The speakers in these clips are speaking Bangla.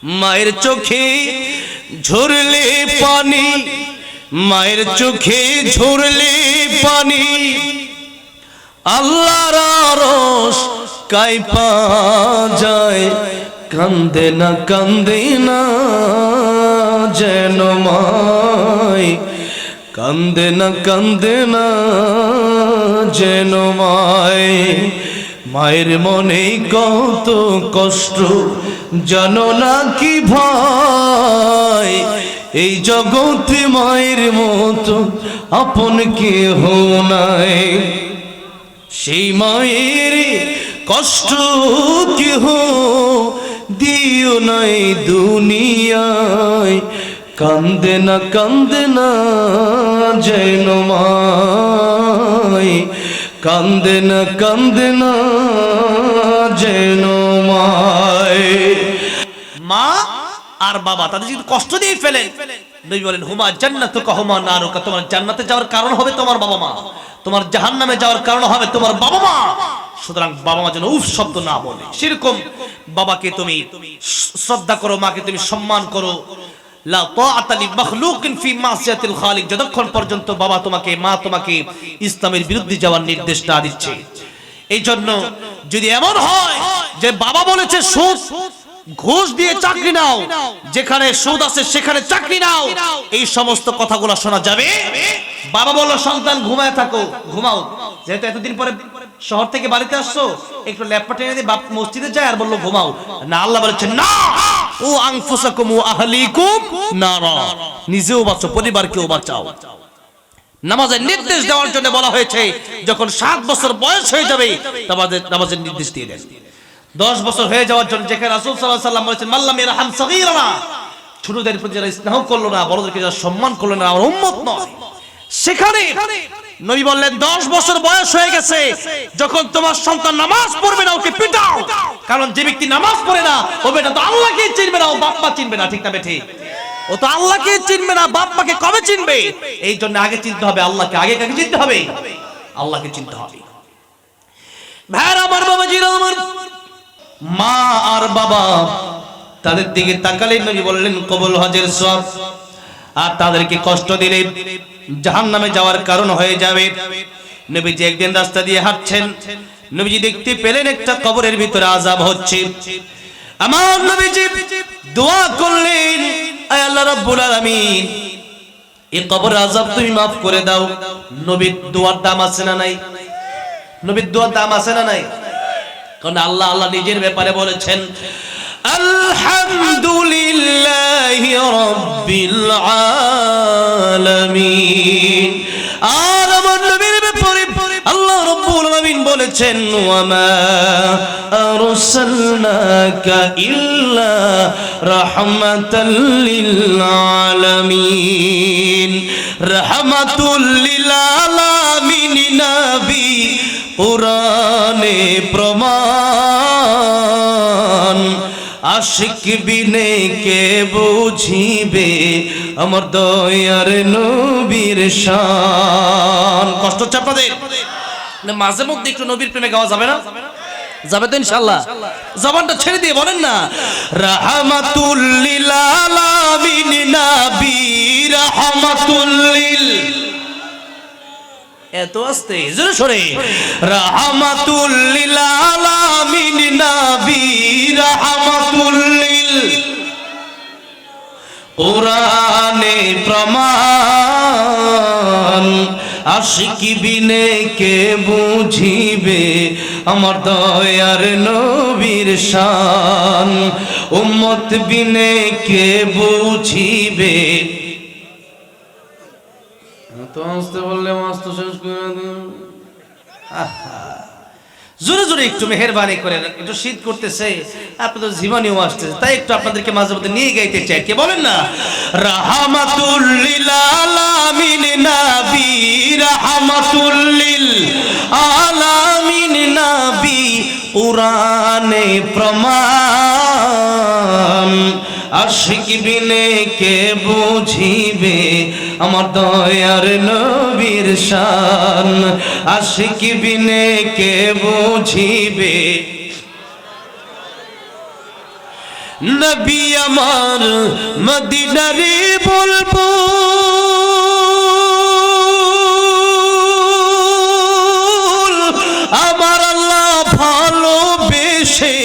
মায়ের চোখে ঝরলে পানি, মায়ের চোখে ঝরলে পানি, আল্লাহর আরশ কাঁপা যায়। কান্দে না যেন মায়, কান্দে না যেন মায়। মায়ের মনে কত কষ্ট জানো না কি ভাই, এই জগতে মায়ের মতো আপন কেহ নাই। সেই মায়ের কষ্ট কেহ দিও নাই দুনিয়ায়। কান্দে না যেন মায়, কান্দে না যেন মায়। মা আর বাবা তাদের যদি কষ্ট দিয়ে ফেলেন, নবী বলেন হুমা জান্নাতুকা হুমা নারুকা, তোমার জান্নাতে যাওয়ার কারণ হবে তোমার বাবা মা, তোমার জাহান্নামে যাওয়ার কারণ হবে তোমার বাবা মা। সুতরাং বাবা মা যেন উফ শব্দ না বলে। সেরকম বাবাকে তুমি শ্রদ্ধা করো, মাকে তুমি সম্মান করো। লা তাআতা লি মাখলুকিন ফি মাসিয়াতিল খালিক, যতক্ষণ পর্যন্ত বাবা তোমাকে, মা তোমাকে ইসলামের বিরুদ্ধে যাওয়ার নির্দেশ না দিচ্ছে। এই জন্য যদি এমন হয় যে বাবা বলেছে সুদ ঘুষ দিয়ে চাকরি নাও, যেখানে সুদ আছে সেখানে চাকরি নাও, এই সমস্ত কথাগুলো শোনা যাবে। বাবা বলল সন্তান ঘুমায় থাকো, ঘুমাও, যেহেতু এতদিন পরে শহর থেকে বাড়িতে আসছো, একটু ল্যাপটপ টেনে দিয়ে বাপ মসজিদে যায় আর বললো ঘুমাও না। আল্লাহ বলেছেন না, ও আনফুসাকুম ওয়া আহলিকুম নারা, নিজেও বাঁচো পরিবারকেও বাঁচাও। নামাজের নির্দেশ দেওয়ার জন্য বলা হয়েছে, যখন 7 বছর বয়স হয়ে যাবে নামাজের নির্দেশ দিয়ে দেন। 10 বছর হয়ে যাওয়ার জন্য, যেখানে রাসূল সাল্লাল্লাহু আলাইহি ওয়াসাল্লাম বলেছেন মাল্লাম ইয়ারহাম সগীরানা, ছোটদের প্রতি যারা স্নেহ করলো না, বড়দেরকে যারা সম্মান করলো না, আমার উম্মত নয়। সেখানে নবী বললেন 10 বছর বয়স হয়ে গেছে, যখন তোমার সন্তান নামাজ পড়বে না ওকে পিটাও, কারণ যে ব্যক্তি নামাজ পড়ে না ও বেটা তো আল্লাহকে চিনবে না, ও বাপ মা চিনবে না। ঠিক না বেঠি? ও তো আল্লাহকে চিনবে না, বাপ মাকে কবে চিনবে? এই জন্য আগে চিনতে হবে আল্লাহকে। আগে কাকে চিনতে হবে? আল্লাহকে চিনতে হবে। ভাইরা আমার, বাবাজিরা আমার, মা আর বাবা তাদের দিকে তাকালে নবী বললেন কবুল হজের সওয়াব, আর তাদেরকে কষ্ট দিলে জাহান্নামে যাওয়ার কারণ হয়ে যাবে। নবীজি একদিন রাস্তা দিয়ে হাঁটছেন, নবীজি দেখতে পেলেন একটা কবরের ভিতরে আযাব হচ্ছে। আমার নবীজি দোয়া করলেন, আয় আল্লাহ রাব্বুল আলামিন, এই কবরের আযাব তুমি maaf করে দাও। নবীর দোয়ার দাম আছে না নাই? নবীর দোয়ার দাম আছে না নাই? কারণ আল্লাহ নিজের ব্যাপারে বলেছেন আলহামদুলিল্লাহি রাব্বিল আলামিন। আর আমার নবীর ব্যাপারে আল্লাহ রাব্বুল আলামিন বলেছেন ওয়ামা আরসালনাকা ইল্লা রাহমাতাল লিল আলামিন। রাহমাতুল লিল আলামিন নবী কুরআনে প্রমাণ, আশিক বিনে কে বুঝিবে আমার দয়ার নবীর শান। কষ্ট হচ্ছে আপনাদের? মাঝে মধ্যে একটু নবীর প্রেমে গাওয়া যাবে না? যাবে তো ইনশাআল্লাহ? জবানটা ছেড়ে দিয়ে বলেন না, রাহমাতুল লিল আলামিন নবী রাহমাতুল লিল, এত আস্তে জোরে সরে, রাহমাতুল লিল আলামিন নবী রাহমাতুল লিল, কুরআনে প্রমাণ, আশিক বিনে কে বুঝিবে আমার দয়ার নবীর শান, উম্মত বিনে কে বুঝিবে। তো আসতে বললে মাস্ত শেষ করে দিন। জোরে জোরে একটু মেহেরবানি করেন, একটু শীত করতেছে, আপনাদের জীবনীও আসতেছে, তাই একটু আপনাদেরকে মাঝে মধ্যে নিয়ে গাইতে চাই। কে বলেন না, রাহমাতুল লিল আলামিন নবী রাহমাতুল লিল আলামিন নবী কুরআনে প্রমাণ, আশিক বিনে কে বুঝিবে আমার দয়ার নবীর শান, আশিক বিনে কে বুঝিবে। নবী আমার মদিনারে বলবো আমার আল্লাহ ভালোবেসে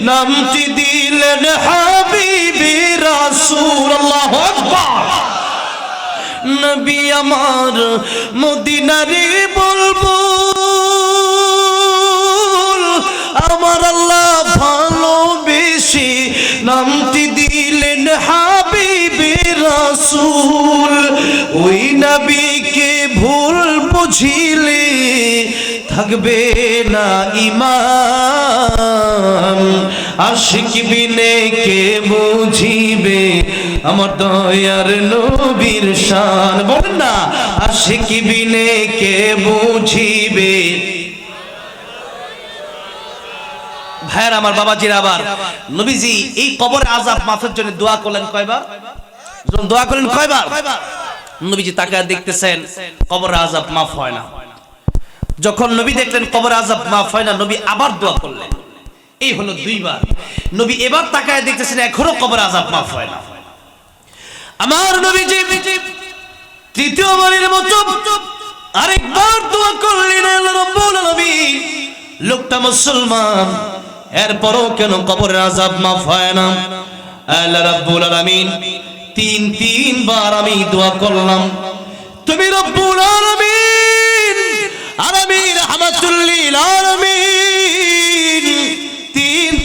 নামটি দিলেন হাবিবে রাসূল। আল্লাহু আকবার। নবী আমার মদিনারে বলবো আমার আল্লাহ ভালোবেসে নামটি দিলেন হাবিবে রাসূল। ওই নবীকে ভুল বুঝিলে থাকবে না ঈমান। আশিক বিনে কে বুঝিবে আমার দয়ার নবীর শান। বলেন না, আশিক বিনে কে বুঝিবে। ভাইয়ের আমার, বাবাজির আবার নবীজি এই কবর আযাব মাফের জন্য দোয়া করলেন কয়বার? দোয়া করলেন কয়বার? নবীজি তাকায় দেখতেছেন কবর আযাব মাফ হয় না। যখন নবী দেখলেন কবর আযাব মাফ হয় না, নবী আবার দোয়া করলেন। এই হলো দুইবার। নবী এবার তাকায় দেখতেছেন এখনো কবর আযাব মাফ হয় না। আমার নবীজি তৃতীয়বারের মতো আরেকবার দোয়া করলেন, আল্লাহ রাব্বুল আলামিন লোকটা মুসলমান, এরপরও কেন কবরের আযাব মাফ হয় না? আল্লাহ রাব্বুল আলামিন তিনবার আমি দোয়া করলাম, তুমি রব্বুল আলামিন আলামিন রাহমাতুল লিল আলামিন।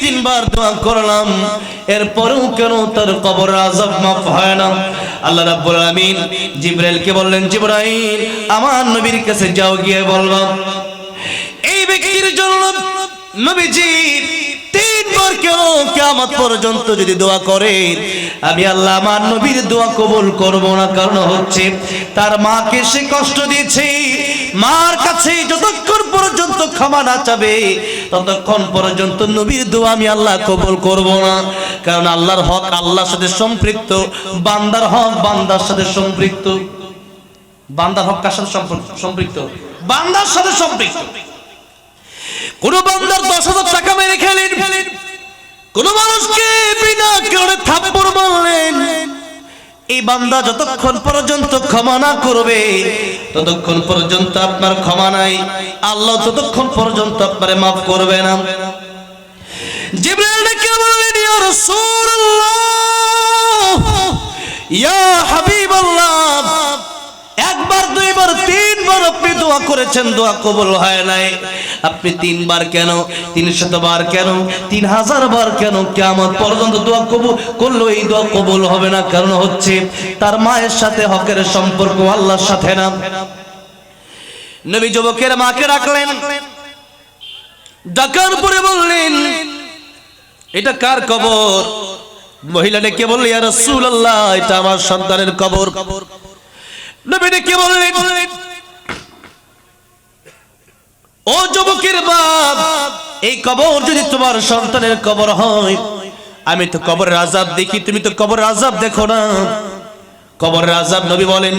তিনবার দোয়া করলাম, এরপরও কেন তার কবরের আযাব মাফ হয় না? আল্লাহ রাব্বুল আলামিন জিবরাইলকে বললেন, জিবরাইল আমার নবীর কাছে যাও, গিয়ে বলবা এই ব্যক্তির জন্য নবীজি তিনবার কেন কিয়ামত পর্যন্ত যদি দোয়া করে আমি আল্লাহ আমার নবীর দোয়া কবুল করব না। কারণ হচ্ছে তার মাকে সে কষ্ট দিয়েছে, মার কাছে যতক্ষণ পর্যন্ত ক্ষমা না চাবে ততক্ষণ পর্যন্ত নবীর দোয়া আমি আল্লাহ কবুল করব না। কারণ আল্লাহর হক আল্লাহর সাথে সম্পৃক্ত, বান্দার হক বান্দার সাথে সম্পৃক্ত। বান্দার হক কার সাথে সম্পৃক্ত? বান্দার সাথে সম্পৃক্ত। কোন বান্দার 10,000 টাকা মেরে খেলেন, কোন মানুষকে বিনা কারণে থাপ্পড় মারলেন, এই বান্দা যতক্ষণ পর্যন্ত ক্ষমা না করবে ততক্ষণ পর্যন্ত আপনার ক্ষমা নাই, আল্লাহ ততক্ষণ পর্যন্ত আপনারে মাফ করবে না। জিবরাইল ডেকে বললেন, ইয়া রাসূলুল্লাহ, ইয়া হাবিবাল্লাহ, একবার দুইবার তিনবার আপনি দোয়া করেছেন, দোয়া কবুল হয় নাই। আপনি তিনবার কেন, 300 বার কেন, 3000 বার কেন কিয়ামত পর্যন্ত দোয়া কবুল করলো এই দোয়া কবুল হবে না? কারণ হচ্ছে তার মায়ের সাথে হকের সম্পর্ক আল্লাহর সাথে না। নবী যুবকের মাকে ডাকলেন, ডাকার পরে বললেন এটা কার কবর? মহিলা ডেকে বললেন, ইয়া রাসূলুল্লাহ এটা আমার সন্তানের কবর। নবী ডেকে বললেন, ও যুবকের বাপ, এই কবর যদি তোমার সন্তানের কবর হয়, আমি তো কবরের আযাব দেখি, তুমি তো কবরের আযাব দেখো না। কবরের আযাব নবী বলেন,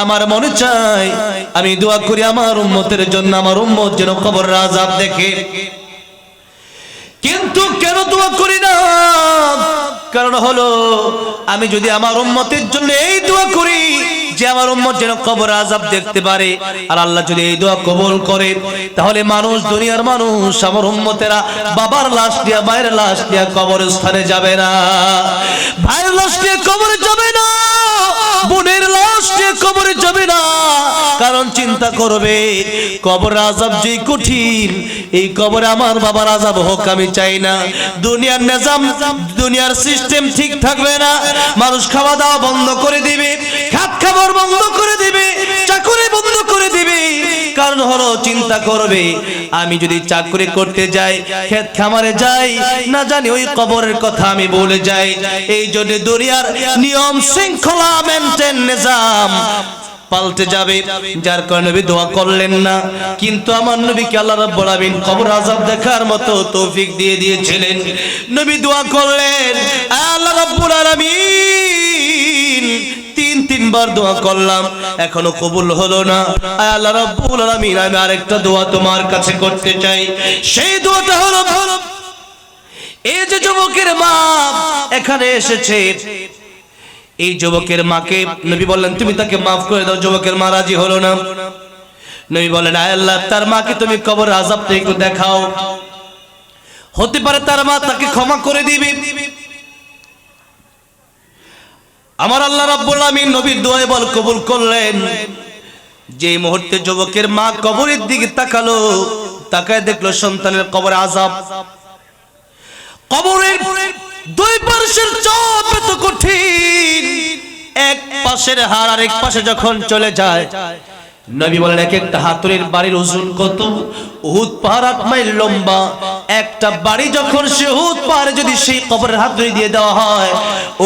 আমার মনে চায় আমি দোয়া করি আমার উম্মতের জন্য, আমার উম্মত যেন কবরের আযাব দেখে। কিন্তু কেন দোয়া করি না? কারণ হলো আমি যদি আমার উম্মতের জন্য এই দোয়া করি যে আমার উম্মত যেন কবরের আযাব দেখতে পারে, আর আল্লাহ যদি এই দোয়া কবুল করে, তাহলে মানুষ, দুনিয়ার মানুষ, আমার উম্মতেরা বাবার লাশ নিয়ে, মায়ের লাশ নিয়ে কবরস্থানে যাবে না, ভাইয়ের লাশ নিয়ে কবরে যাবে না, বোনের লাশ নিয়ে কবরে যাবে না। কারণ চিন্তা করবে কবরের আযাব যে কঠিন, এই কবরে আমার বাবার আযাব হোক আমি চাই না। দুনিয়ার নিজাম, দুনিয়ার সিস্টেম ঠিক থাকবে না, মানুষ খাওয়া দাওয়া বন্ধ করে দিবে, খাত খাবার বন্ধ করে দিবে, চাকরি বন্ধ করে দিবে। কারণ হলো চিন্তা করবে আমি যদি চাকরি করতে যাই, ক্ষেত খামারে যাই, না জানি ওই কবরের কথা আমি বলে যাই। এই জন্য দুনিয়ার নিয়ম শৃঙ্খলা মেনটেন নিজাম পাল্টে যাবে, যার কারণে নবী দোয়া করলেন না। কিন্তু আমার নবীকে আল্লাহ রাব্বুল আলামিন কবর আযাব দেখার মতো তৌফিক দিয়ে দিয়েছিলেন। নবী দোয়া করলেন, আল্লাহ রাব্বুল আলামিন তিনবার দোয়া করলাম, এখনো কবুল হলো না। আল্লাহ রাব্বুল আলামিন আমি আরেকটা দোয়া তোমার কাছে করতে চাই। সেই দোয়াটা হলো এই যে যুবকের মা এখানে এসেছে, এই যুবকের মাকে নবী বললেন তুমি তাকে মাফ করে দাও। যুবকের মা রাজি হলো না। নবী বলেন আয় আল্লাহ, তার মাকে তুমি কবর আযাবটা একটু দেখাও, হতে পারে তার মা তাকে ক্ষমা করে দিবে। আমার আল্লাহ রাব্বুল আলামিন নবীর দোয়া বল কবুল করলেন। যে মুহূর্তে যুবকের মা কবরের দিকে তাকালো, তাকায় দেখলো সন্তানের কবরে আযাব। কবরের দুই পাশের চাপ এত কঠিন, এক পাশের হাড় আর এক পাশে যখন চলে যায়, নবী বলেন এক একটা হাতুড়ির বাড়ির ওজন কত? উহুদ পাহাড় 8 মাইল লম্বা। একটা বাড়ি যখন সে উহুদ পাহাড়ে যদি সেই কবরের হাতুড়ি দিয়ে দেওয়া হয়,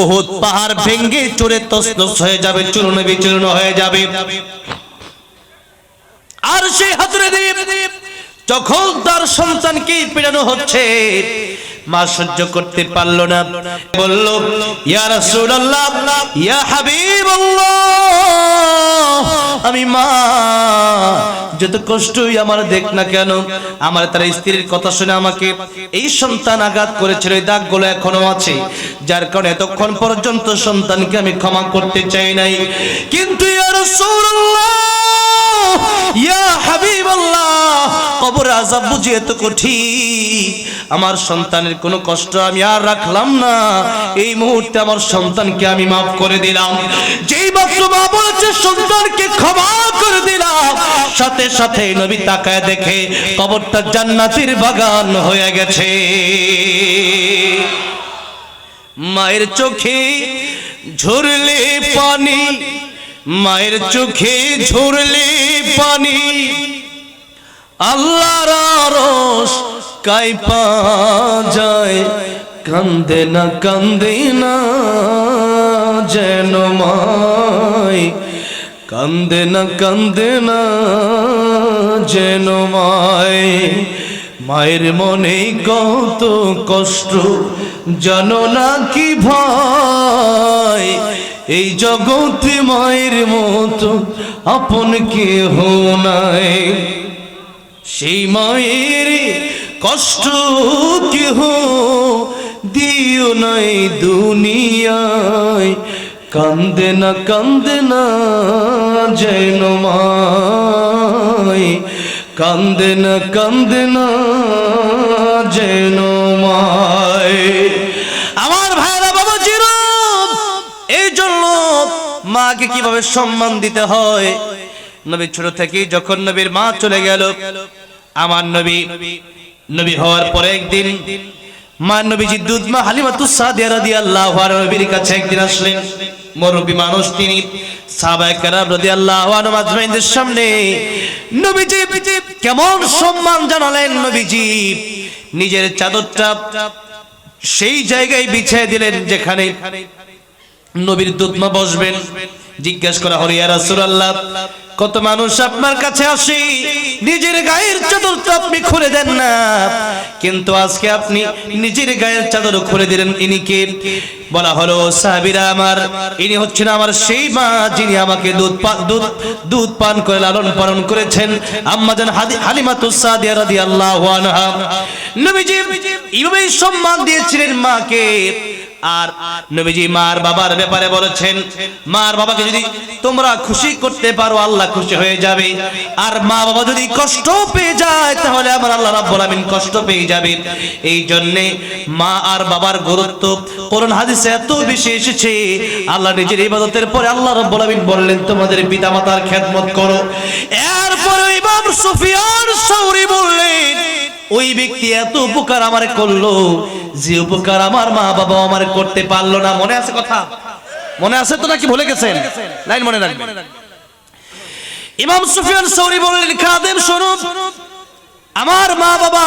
উহুদ পাহাড় ভেঙে চুরে তছনছ হয়ে যাবে, চূর্ণ বিচূর্ণ হয়ে যাবে। আর সেই হাতুড়ি দিয়ে যখন তার সন্তানকে পেড়ানো হচ্ছে, মা সহ্য করতে পারল না, বলল ইয়া রাসূলুল্লাহ, ইয়া হাবিবাল্লাহ, আমি মা যত কষ্টই আমার দেখ না কেন, আমার তার স্ত্রীর কথা শুনে আমাকে এই সন্তান আঘাত করেছিল, এই দাগগুলো এখনো আছে, যার কারণে এতক্ষণ পর্যন্ত সন্তানকে আমি ক্ষমা করতে চাই নাই। কিন্তু ইয়া রাসূলুল্লাহ, ইয়া হাবিবাল্লাহ, কবর আযাব বুঝি এত কঠিন, আমার সন্তানের কোনো কষ্ট আমি আর রাখলাম না, এই মুহূর্তে আমার সন্তানকে আমি মাফ করে দিলাম। যেই মাত্র মা বলেছে সন্তানকে ক্ষমা করে দিলাম, সাথে সাথে নবী তাকায় দেখে কবরটা জান্নাতের বাগান হয়ে গেছে। মায়ের চোখে ঝরলে পানি, মায়ের চোখে ঝরলে পানি, আল্লাহর আরশ কাঁপা যায়, কান্দে না যেন মায়, কান্দে না যেন মায়। মায়ের মনে কত কষ্ট জানো না কি ভাই, এই জগতে মায়ের মতো আপন কেহ নাই, সেই মায়ের কষ্ট কেহ দিও নাই দুনিয়ায়, কান্দে না যেন মায়, কান্দে না যেন মায়। আমার ভাইরা বাবাজিরা, এই জন্য মাকে কিভাবে সম্মান দিতে হয়, নবী ছোট থেকে যখন নবীর মা চলে গেল, আমার নবী হওয়ার পরে একদিন মা নবীজি দুধ মা হালিমাতুস সাদিয়া রাদিয়াল্লাহু আনহা নবীর কাছে একদিন আসলেন। মুরব্বী মানুষ তিনি, সাহাবায়ে কেরাম রাদিয়াল্লাহু আনহুম আজমাইনদের সামনে নবীজি কেমন সম্মান জানালেন। নবীজি নিজের চাদরটা সেই জায়গায় বিছিয়ে দিলেন যেখানে নবীর দুধমা বসবেন। জিজ্ঞাসা করা হলো ইয়া রাসূলুল্লাহ, কত মানুষ আপনার কাছে আসে, নিজের গায়ের চাদরটা আপনি খুলে দেন না, কিন্তু আজকে আপনি নিজের গায়ের চাদর খুলে দিলেন, ইনি কে? বলা হলো সাহাবীরা আমার, ইনি হচ্ছেন আমার সেই মা যিনি আমাকে দুধ পান করে লালন পালন করেছেন, আম্মা জান হালিমাতুস সাদিয়া রাদিয়াল্লাহু আনহা। নবীজি এইভাবেই সম্মান দিয়েছিলেন মাকে। আর নবীজি মার বাবার ব্যাপারে বলেছেন, মার বাবাকে যদি তোমরা খুশি করতে পারো আল্লাহ খুশি হয়ে যাবে, আর মা বাবা যদি কষ্ট পেয়ে যায় তাহলে আমার আল্লাহ রাব্বুল আমিন কষ্ট পেয়ে যাবে। এই জন্য মা আর বাবার গুরুত্ব কোরআন হাদিসে এত বেশি এসেছে। আল্লাহ নিজের ইবাদতের পরে আল্লাহ রাব্বুল আমিন বললেন তোমাদের পিতামাতার খেদমত করো। এরপরে ইমাম সুফিয়ান সাউরি বললেন, ওই ব্যক্তি এত উপকার আমারে করলো যে উপকার আমার মা বাবা আমার করতে পারলো না। মনে আছে কথা? মনে আছে তো নাকি ভুলে গেছেন? লাইন মনে রাখবেন। ইমাম সুফিয়ান সাউরি বললেন, খাদেম শোনো, আমার মা বাবা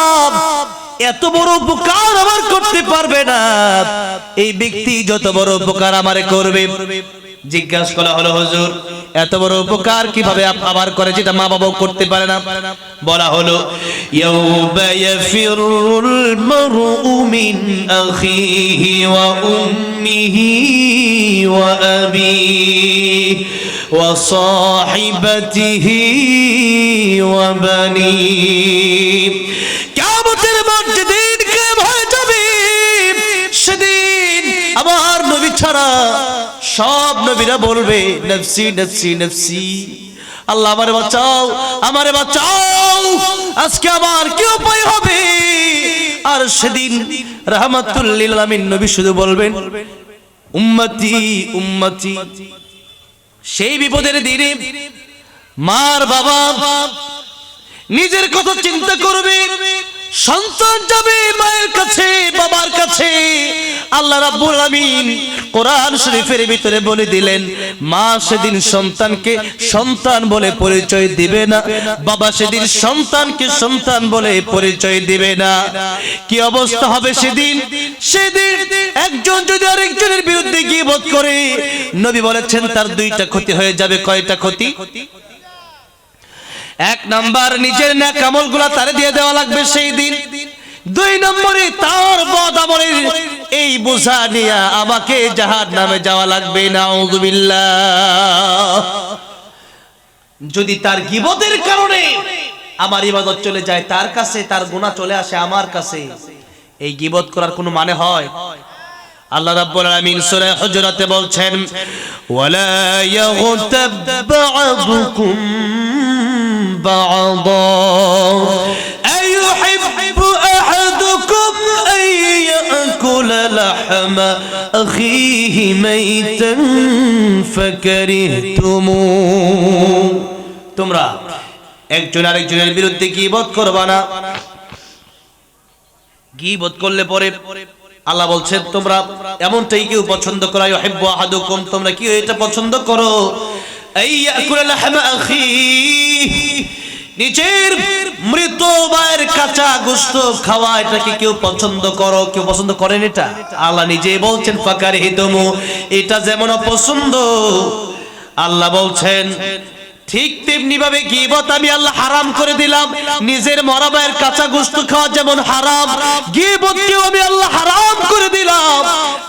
এত বড় উপকার আমার করতে পারবে না, এই ব্যক্তি যত বড় উপকার আমারে করবে। জিজ্ঞাসা করা হলো হুজুর এত বড় উপকার কিভাবে আবার করে যেটা মা বাবাও করতে পারে না? বলা হলো ইয়াউমা ইয়াফিরুল মারউ মিন আখিহি ওয়া উম্মিহি ওয়া আবিহি ওয়া সাহিবাতিহি ওয়া বানিহি। কিয়ামতের মাঠ যেদিন কায়েম হয়ে যাবে, ছাড়া সব নবীরা বলবে নফসি নফসি নফসি, আল্লাহ আমারে বাঁচাও, আমারে বাঁচাও, আজকে আমার কি উপায় হবে? আর সেদিন রাহমাতুল লিল আলামিন নবী শুধু বলবেন উম্মতি উম্মতি। সেই বিপদের দিনে মার বাবা নিজের কথা চিন্তা করবে, সন্তান যাবে মায়ের কাছে বাবার কাছে। আল্লাহ রাব্বুল আলামিন কোরআন শরীফের ভিতরে বলে দিলেন, মা সেদিন সন্তানকে সন্তান বলে পরিচয় দিবে না, বাবা সেদিন সন্তানকে সন্তান বলে পরিচয় দিবে না। কি অবস্থা হবে সেদিন? সেদিন একজন যদি আরেকজনের বিরুদ্ধে গীবত করে, নবী বলেছেন তার দুইটা ক্ষতি হয়ে যাবে। কয়টা ক্ষতি? এক নাম্বার, নিজের নেক আমলগুলো তারে দিয়ে দেওয়া লাগবে সেই দিন। দুই নম্বরে তার বদ আমলের এই বোঝা নিয়ে আমাকে জাহান্নামে যাওয়া লাগবে। নাউযুবিল্লাহ। যদি তার গীবতের কারণে আমার ইবাদত চলে যায় তার কাছে, তার গুনাহ চলে আসে আমার কাছে, এই গীবত করার কোনো মানে হয়? আল্লাহ রাব্বুল আলামিন সূরা হুজুরাতে বলছেন, ওয়ালা ইয়াগতাব বা'দুকুম বা'দা আইয়ুহিব্বু আহাদুকুম আন ইয়াকুলা লাহমা আখিহি মাইতান ফাকারিহতুমু। তোমরা একজন আরেকজনের বিরুদ্ধে গীবত করবা না। গীবত করলে পরে আল্লাহ বলছেন তোমরা এমনটাই কেউ পছন্দ করো, ইউহিব্বু আহাদুকুম, তোমরা কি এটা পছন্দ করো, আইয়াকুলা লাহমা আখি, নিজের মৃত ভাইয়ের কাঁচা গোশত খাওয়া, এটা কি কেউ পছন্দ করো? কেউ পছন্দ করেন এটা? আল্লাহ নিজেই বলছেন ফাকারিহতুমু, এটা যেমন অপছন্দ, আল্লাহ বলছেন ঠিক তেমনি ভাবে গীবত আমি আল্লাহ হারাম করে দিলাম। নিজের মরা ভাইয়ের কাঁচা গোশত খাওয়া যেমন হারাম, গীবতকেও আমি আল্লাহ হারাম করে দিলাম।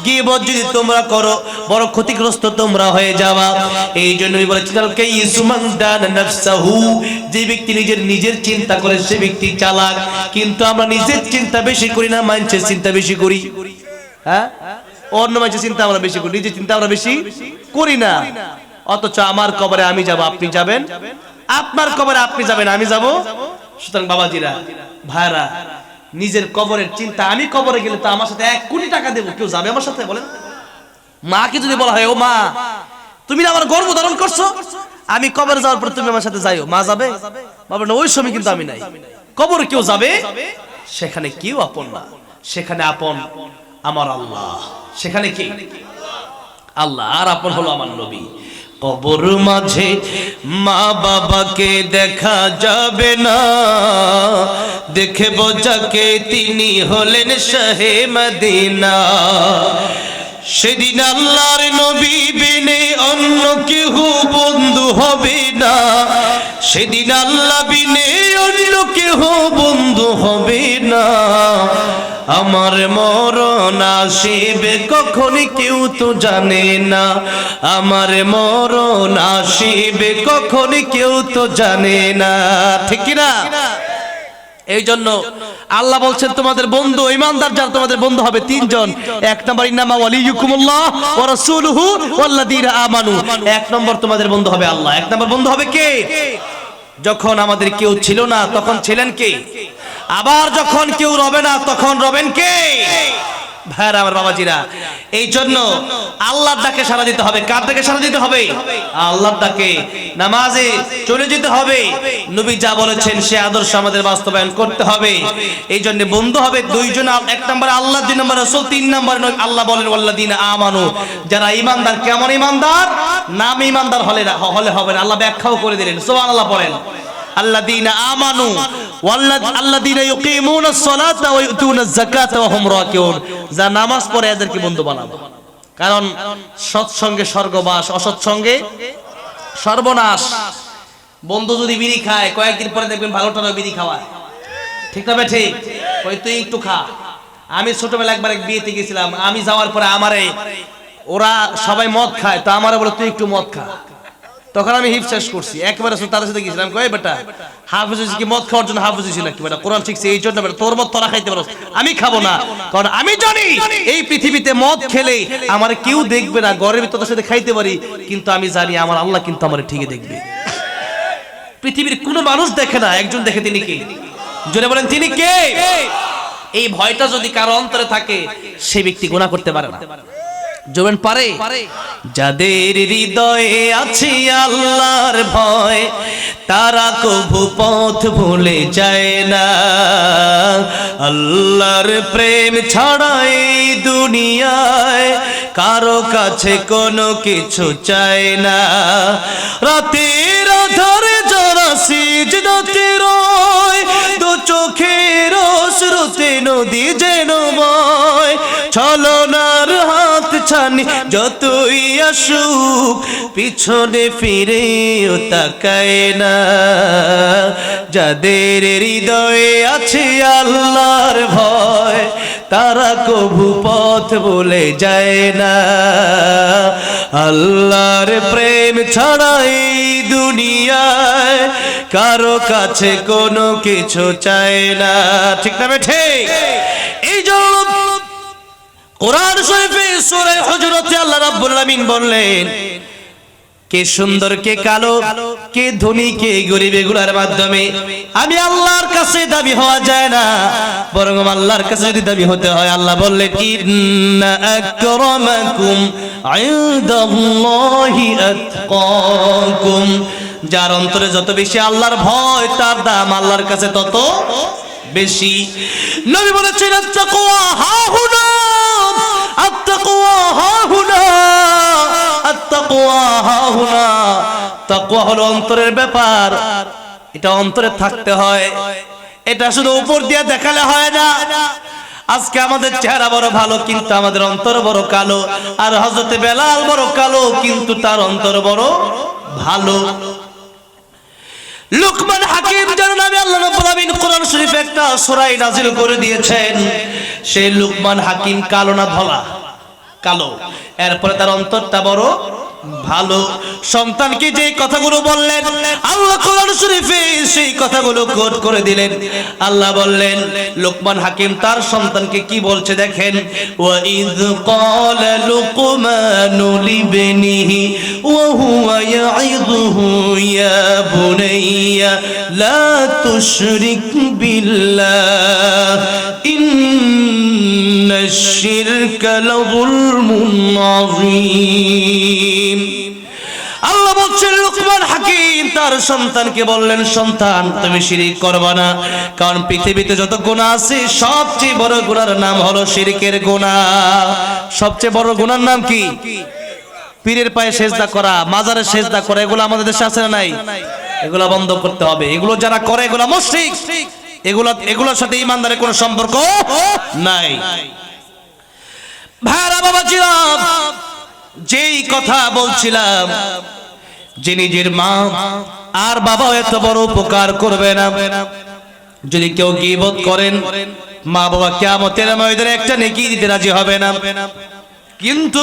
গীবত যদি তোমরা করো বড় ক্ষতিগ্রস্ত তোমরা হয়ে যাবা। এই জন্যই বলেছেন কাইয়িসু মান দানা নাফসাহু, যে ব্যক্তি নিজের চিন্তা করে সে ব্যক্তি চালাক। কিন্তু আমরা নিজের চিন্তা বেশি করি না, মানুষের চিন্তা বেশি করি। হ্যাঁ, অন্য মানুষের চিন্তা আমরা বেশি করি, নিজের চিন্তা আমরা বেশি করি না। অথচ আমার কবরে আমি যাব, আপনি যাবেন, আপনার কবরে আপনি যাবেন, আমি যাব। সুতরাং বাবাজিরা, ভাইরা, নিজের কবরের চিন্তা, আমি কবরে গেলে তো আমার সাথে 1 কোটি টাকা দেবো, কেউ যাবে আমার সাথে? বলেন। মাকে যদি বলা হয়, ও মা তুমি না আমার গর্ভ ধারণ করছো, আমি কবরে যাওয়ার পর তুমি আমার সাথে যাইও, মা যাবে? বাবা না, ওই সময় কিন্তু আমি নাই। কবরে কেউ যাবে, সেখানে কেউ আপন না, সেখানে আপন আমার আল্লাহ। সেখানে কি? আল্লাহ। আর আপন হলো আমার নবী। কবর মাঝে মা বাবাকে দেখা যাবে না, দেখব যাকে তিনি হলেন শাহে মদিনা। সেদিন আল্লাহর নবী বিনে অন্য কেউ বন্ধু হবে না, সেদিন আল্লাহ বিনে অন্য কেউ বন্ধু হবে না। আমার মরণ আসিবে কখন কেউ তো জানে না, আমার মরণ আসিবে কখন কেউ তো জানে না। ঠিক কি না? এই জন্য আল্লাহ বলছেন তোমাদের বন্ধু ঈমানদার যারা তোমাদের বন্ধু হবে 3 জন। 1 নম্বর ইন্নামা ওয়ালিয়ুকুমুল্লাহ ওয়া রাসূলুহু ওয়াল্লাযীনা আমানু। 1 নম্বর তোমাদের বন্ধু হবে আল্লাহ। 1 নম্বর বন্ধু হবে কে? যখন আমাদের কেউ ছিল না তখন ছিলেন কে? আবার যখন কেউ রবে না তখন রবেন কে? ভাইরা আমার, বাবাজিরা, এই জন্য আল্লাহর ডাকে সাড়া দিতে হবে। কার ডাকে সাড়া দিতে হবে? আল্লাহর ডাকে। নামাজে চলে যেতে হবে, নবী যা বলেছেন সে আদর্শ আমাদের বাস্তবায়ন করতে হবে। এই জন্য বন্ধু হবে 2 জন। 1 নম্বরে আল্লাহ, 2 নম্বরে রাসূল, 3 নম্বরে আল্লাহ বলেন ওয়াল্লাযীনা আমানু, যারা ঈমানদার। কেমন ঈমানদার? নাম ঈমানদার হলে হবে না, আল্লাহ ব্যাখ্যাও করে দিলেন। সুবহানাল্লাহ পড়েন। আল্লাযীনা আমানু আল্লাযীনা ইউকিমুনাস সালাতা ওয়া ইউতুনাজ যাকাতা ওয়া হুম রাকিউন, যা নামাজ পড়ে এদেরকে বন্ধু বানাবো। কারণ সৎসঙ্গে স্বর্গবাস, অসৎসঙ্গে সর্বনাশ। বন্ধু যদি বিড়ি খায় কয়েকদিন পরে দেখবেন ভালোটারও বিড়ি খাওয়ায়। ঠিক না? ঠিক। ওই তুই একটু খা। আমি ছোটবেলা একবার এক বিয়েতে গেছিলাম, আমি যাওয়ার পরে আমারে ওরা সবাই মদ খায়, তো আমারে বলে তুই একটু মদ খা। তখন আমি হিফ শেষ করছি, একবার তার সাথে গেছিলাম, কই বেটা হাফেজ হইছিস কি মদ খাওয়ার জন্য হাফেজ হইছিস নাকি বেটা, কোরআন শিখছি এই জন্য বেটা, তোর মদ তোরা খাইতে পারোস, আমি খাবো না, কারণ আমি জানি এই পৃথিবীতে মদ খেলে আমার কেউ দেখবে না, ঘরের ভিতর তোর সাথে খাইতে পারি, কিন্তু আমি জানি আমার আল্লাহ কিন্তু আমার ঠিকই দেখবে। পৃথিবীর কোনো মানুষ দেখে না, একজন দেখে, তিনি কে? জোরে বলেন তিনি কে? এই ভয়টা যদি কারো অন্তরে থাকে, সেই ব্যক্তি গুনাহ করতে পারে না। জোবেন পারে? যাদের হৃদয়ে আছে আল্লাহর ভয়, তারা কভু পথ ভুলে যায় না। আল্লাহর প্রেম ছাড়া এই দুনিয়ায় কারো কাছে কোনো কিছু চায় না। রাতের আধারে যারা সিজদাতে রয়, দু চোখের অশ্রুতে নদী যেন বয়, ছলনার হাত ছানি যতই আসুক পিছনে ফিরেও তাকায় না। যাদের হৃদয়ে আছে আল্লাহর ভয়, তারা কভু পথ ভুলে যায় না। আল্লাহর প্রেম ছাড়া এই দুনিয়ায় কারো কাছে কোনো কিছু চায় না। ঠিক না ঠিক? এই জন্য কোরআন শরীফে সূরা হুজুরাতে আল্লাহ রাব্বুল আলামিন বললেন, কে সুন্দর কে কালো, কে ধনী কে গরিব, এগুলোর মাধ্যমে আমি আল্লাহর কাছে দাবি হওয়া যায় না, বরং আল্লাহর কাছে যদি দাবি হতে হয়, আল্লাহ বললেন ইন্না আকরামাকুম ইনদাল্লাহি আতকাকুম, যার অন্তরে যত বেশি আল্লাহর ভয়, তার দাম আল্লাহর কাছে তত বেশি। নবী বলেছেন আত্তাকওয়া হাহুনা, আত্তাকওয়া হাহুনা, আত্তাকওয়া হাহুনা। তাকওয়া হলো অন্তরের ব্যাপার, এটা অন্তরে থাকতে হয়, এটা শুধু উপর দিয়ে দেখালে হয় না। আজকে আমাদের চেহারা বড় ভালো, কিন্তু আমাদের অন্তর বড় কালো। আর হযরতে বেলাল বড় কালো, কিন্তু তার অন্তর বড় ভালো। লুকমান হাকিম যার নামে আল্লাহ রাব্বুল আলামিন কোরআন শরীফে একটা সূরা নাযিল করে দিয়েছেন, সেই লুকমান হাকিম কালো না ধলা? কালো। এরপরে তার অন্তরটা বড় ভালো। সন্তানকে যে কথাগুলো বললেন আল্লাহ কোরআন শরীফে, সেই কথাগুলো কোট করে দিলেন। আল্লাহ বললেন, লুকমান হাকিম তার সন্তানকে কি বলছে দেখেন, ওয়া ইয ক্বালা লুকমানু লিবনিহি ওয়া হুয়া ইয়াইযুহু ইয়া বুনাইয়া লা তুশরিক বিল্লাহ ইন্নাশ শিরকা লাযুলমুন আযীম। আল্লাহ বলছেন লুকমান হাকিম তার সন্তানকে বললেন, সন্তান তুমি শিরক করবে না, কারণ পৃথিবীতে যত গুনাহ আছে সবচেয়ে বড় গুনার নাম হলো শিরকের গুনাহ। সবচেয়ে বড় গুনার নাম কি? পীরের পায়ে সেজদা করা, মাজারে সেজদা করা, এগুলো আমাদের দেশে আছে না নাই? এগুলো বন্ধ করতে হবে। এগুলো যারা করে এগুলো মুশরিক, এগুলোর সাথে ঈমানদারের কোনো সম্পর্ক নাই। ভাইরা বাবাজিরা, যেই কথা বলছিলাম, যে নিজের মা আর বাবা এত বড় উপকার করবে না যদি কেউ গীবত করেন, মা বাবা কিয়ামতের ময়দানে একটা নেকি দিতে রাজি হবে না। কিন্তু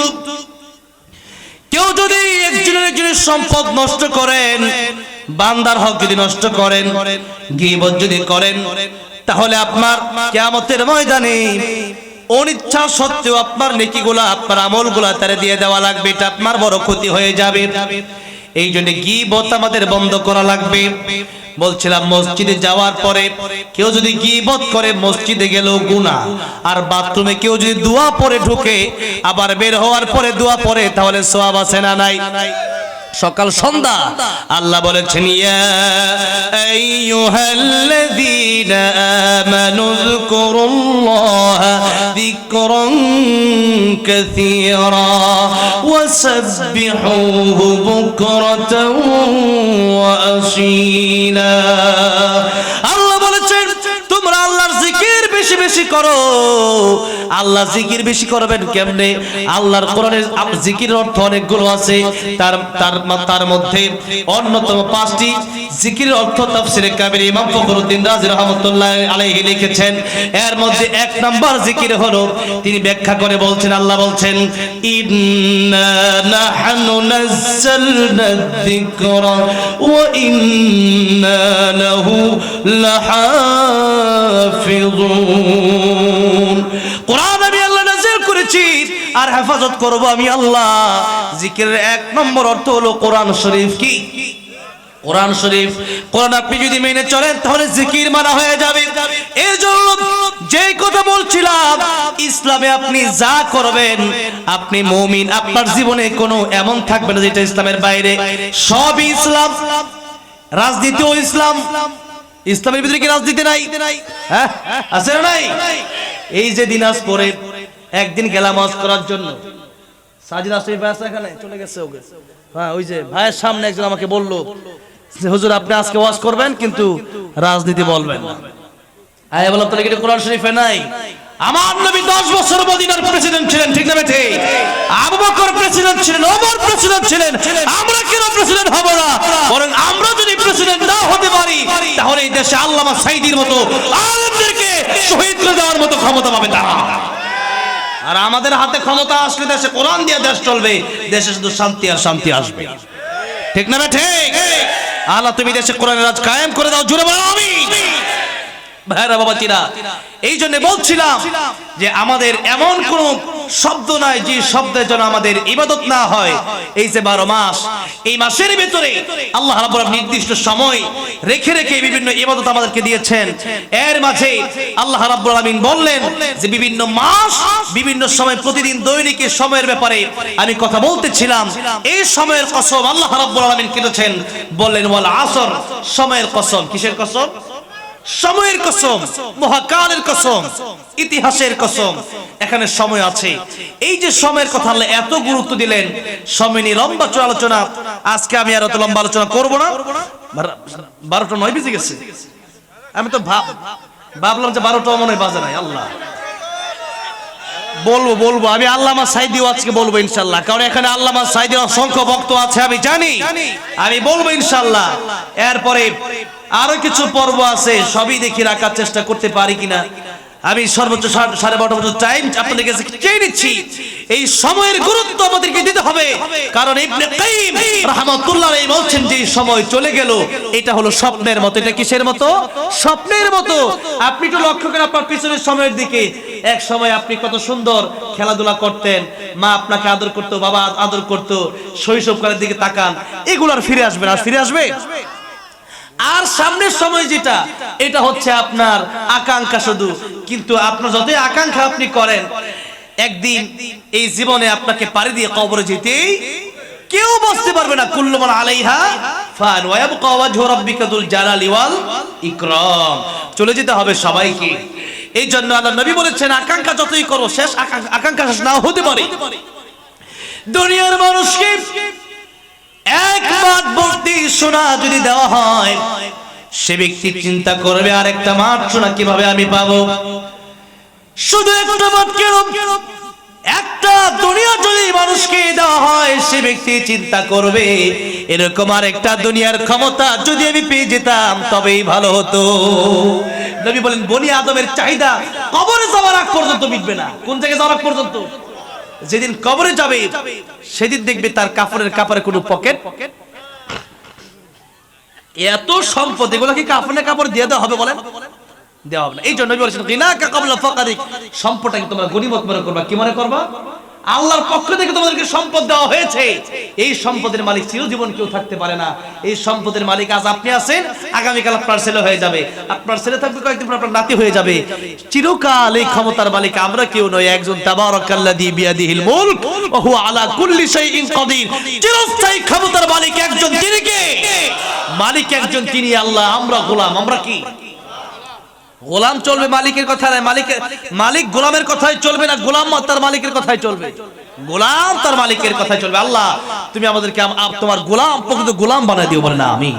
কেউ যদি একজনের সম্পদ নষ্ট করেন, বান্দার হক যদি নষ্ট করেন, গীবত যদি করেন, তাহলে আপনার কিয়ামতের ময়দানে অনিচ্ছা সত্ত্বেও আপনার নেকিগুলা, আপনার আমলগুলা তারে দিয়ে দেওয়া লাগবে। এটা আপনার বড় ক্ষতি হয়ে যাবে। এই জন্য গীবত আমাদের বন্ধ করা লাগবে। বলছিলাম, মসজিদে যাওয়ার পরে কেউ যদি গীবত করে, মসজিদে গেলেও গুনাহ। আর বাথরুমে কেউ যদি দোয়া পড়ে ঢুকে, আবার বের হওয়ার পরে দোয়া পড়ে, তাহলে সওয়াব আছে না নাই? সকাল সন্ধ্যা আল্লাহ বলেছেন, ইয়া আইয়ুহাল্লাযীনা আমানু যকুরুল্লাহা যিকরান কাসীরা ওয়াসাব্বিহুহু বুকরাতান ওয়া আসীলা। আল্লাহ বলেছেন, তোমরা আল্লাহর জিকির বেশি বেশি করো। আল্লাহ জিকির বেশি করবেন কেমনে? আল্লাহর কোরআনের জিকিরের অর্থ অনেকগুলো আছে, তার মধ্যে অন্যতম 5টি জিকিরের অর্থ তাফসীরে কাবীর ইমাম ফখরুদ্দিন রাজি রাহমাতুল্লাহ আলাইহি লিখেছেন। এর মধ্যে 1 নাম্বার জিকির হলো, তিনি ব্যাখ্যা করে বলছেন, আল্লাহ বলছেন ইন্না নাহনু নাযালনা যিকরা ওয়া ইন্না লাহু লাহাফিজুন। কোরআন আমি আল্লাহ নাযিল করেছি আর হেফাজত করব আমি আল্লাহ। জিকিরের 1 নম্বর অর্থ হলো কোরআন শরীফ। কি? কোরআন শরীফ। কোরআন আপনি যদি মেনে চলেন তাহলে জিকির মানা হয়ে যাবে। এর জন্য যে কথা বলছিলাম, ইসলামে আপনি যা করবেন, আপনি মুমিন, আপনার জীবনে কোনো এমন থাকবে না যেটা ইসলামের বাইরে। সবই ইসলাম। রাজনীতিও ইসলাম। ইসলামের ভিতরে কি রাজনীতি নাই? হ্যাঁ, আছে না নাই? এই যে দিনাজপুরে একদিন গেলাম ওয়াজ করার জন্য, সাজিদ আসিফ ভাই আছে এখানে, চলে গেছে ওকে। হ্যাঁ, ওই যে ভাইয়ের সামনে একজন আমাকে বলল যে হুজুর আপনি আজকে ওয়াজ করবেন কিন্তু রাজনীতি বলবেন না। আমি বললাম তাহলে কি কোরআন শরীফে নাই? আমার নবী 10 বছর মদিনার প্রেসিডেন্ট ছিলেন, ঠিক না বেঠে? আবু বকর প্রেসিডেন্ট ছিলেন, ওমর প্রেসিডেন্ট ছিলেন। আমরা কেন প্রেসিডেন্ট হব না? বরং আমরা যদি প্রেসিডেন্ট না হতে পারি তাহলে এই দেশে আল্লামা সাঈদীর মতো আলেমদেরকে শহীদ করে দেওয়ার মতো ক্ষমতা পাবে তারা। আর আমাদের হাতে ক্ষমতা আসলে দেশে কোরআন দিয়ে দেশ চলবে, দেশে শুধু শান্তি আর শান্তি আসবে, ঠিক না বেঠে? আল্লাহ তুমি দেশে কোরআনের রাজ কায়েম করে দাও, জোরে বলো আমিন। ভাইরা বাবাজিরা, এই জন্য বলছিলাম যে আমাদের এমন কোন শব্দ নাই যে শব্দের জন্য আমাদের ইবাদত না হয়। এই যে 12 মাস, এই মাসের ভিতরে আল্লাহ রাব্বুল আলামিন নির্দিষ্ট সময় রেখে রেখে বিভিন্ন ইবাদত আমাদেরকে দিয়েছেন। এর মাঝে আল্লাহ রাব্বুল আলামিন বললেন যে বিভিন্ন মাস বিভিন্ন সময় প্রতিদিন দৈনিক সময়ের ব্যাপারে আমি কথা বলতেছিলাম। এই সময়ের কসম আল্লাহ রাব্বুল আলামিন করেছেন, বললেন ওয়াল আসর, সময়ের কসম। কিসের কসম? সময়ের কসম, মহাকালের কসম, ইতিহাসের কসম। এখানে সময় আছে। এই যে সময়ের কথা আল্লাহ এত গুরুত্ব দিলেন, সময় নিয়ে লম্বা আলোচনা আজকে আমি আর এত লম্বা আলোচনা করব না। 12টা 9 বেজে গেছে। আমি তো ভাবলাম যে 12টা মনে হয় বাজে নাই। আল্লাহ, বলবো আমি আল্লামা সাঈদীও আজকে বলবো ইনশাআল্লাহ, কারণ এখানে আল্লামা সাঈদীর অসংখ্য ভক্ত আছে, আমি জানি, আমি বলবো ইনশাআল্লাহ। এরপরে আরো কিছু পর্ব আছে, সবই দেখি রাখার চেষ্টা করতে পারি কিনা। আমি সর্বোচ্চ 12:30 পর্যন্ত টাইম আপনাদের কাছে চেয়ে নিচ্ছি। এই সময়ের গুরুত্ব আমাদেরকে দিতে হবে, কারণ ইবনে কাইয়িম রাহমাতুল্লাহ আলাইহি বলছেন যে সময় চলে গেল এটা হলো স্বপ্নের মতো। এটা কিসের মতো? স্বপ্নের মতো। আপনি তো লক্ষ্য করেন আপনার পিছনের সময়ের দিকে, এক সময় আপনি কত সুন্দর খেলাধুলা করতেন, মা আপনাকে আদর করতো, বাবা আদর করতো, শৈশবকালের দিকে তাকান, এগুলো আর ফিরে আসবে না? ফিরে আসবে? আর সামনের সময় যেটা, এটা হচ্ছে আপনার আকাঙ্ক্ষা শুধু। কিন্তু আপনার যতই আকাঙ্ক্ষা আপনি করেন, একদিন এই জীবনে আপনাকে পাড়ি দিয়ে কবরে যেতেই কেউ বসতে পারবে না। কুল্লু মান আলাইহা ফান ওয়া ইয়াবকা ওয়াজহু রাব্বিকা যুল জালালি ওয়াল ইকরাম। চলে যেতে হবে সবাইকে। এই জন্য আল্লাহ নবী বলেছেন আকাঙ্ক্ষা যতই করো, শেষ আকাঙ্ক্ষা শেষ নাও হতে পারে। দুনিয়ার মানুষকে একবার বলতে শোনা যদি দেওয়া হয়, সে ব্যক্তি চিন্তা করবে আরেকটা মাঠ শোনা কিভাবে আমি পাবো। শুধু একটা মাঠ কেন, একটা দুনিয়া যদি মানুষকে দেওয়া হয়, সে ব্যক্তি চিন্তা করবে এরকম আরেকটা দুনিয়ার ক্ষমতা যদি আমি পেয়ে যেতাম তবেই ভালো হতো। নবী বলেন বনি আদমের চাহিদা কবরে যাওয়ার আগ পর্যন্ত মিটবে না। কোন জায়গায় যাওয়ার আগ পর্যন্ত? যেদিন কবরে যাবে সেদিন দেখবে তার কাপড়ে কোনো পকেট। এত সম্পদ, এগুলো কি কাফনের কাপড় দিয়ে দেওয়া হবে? বলেন, দেওয়া হবে না। এই জন্য বলেছেন গিনাকা ক্বাবলা ফাকারিক, সম্পদটাকে তোমরা গনিমত মনে করবা। কি মনে করবা? আল্লাহর পক্ষ থেকে তোমাদেরকে সম্পদ দেওয়া হয়েছে। এই সম্পদের মালিক চিরজীবন কেউ থাকতে পারে না। এই সম্পদের মালিক আজ আপনি আছেন, আগামীকাল আপনার ছেলে হয়ে যাবে, আপনার ছেলে থাকবে কয়েকদিন পর আপনার নাতি হয়ে যাবে। চিরকাল এই ক্ষমতার মালিক আমরা কেউ নয়, একজন তাবারাকাল্লাযী বিয়াদিহিল মুলক ওয়া হুয়া আলা কুল্লি শাইইন কাদির। চিরস্থায়ী ক্ষমতার মালিক একজন, তিনি কে? মালিক একজন, তিনি আল্লাহ। আমরা গোলাম। আমরা কি? গোলাম। চলবে মালিকের কথা নয়, মালিক গোলামের কথাই চলবে না, গোলাম তার মালিকের কথাই চলবে। গোলাম তার মালিকের কথাই চলবে। আল্লাহ তুমি আমাদেরকে তোমার গোলাম, প্রকৃত গোলাম বানাই দিও, বলে না আমি।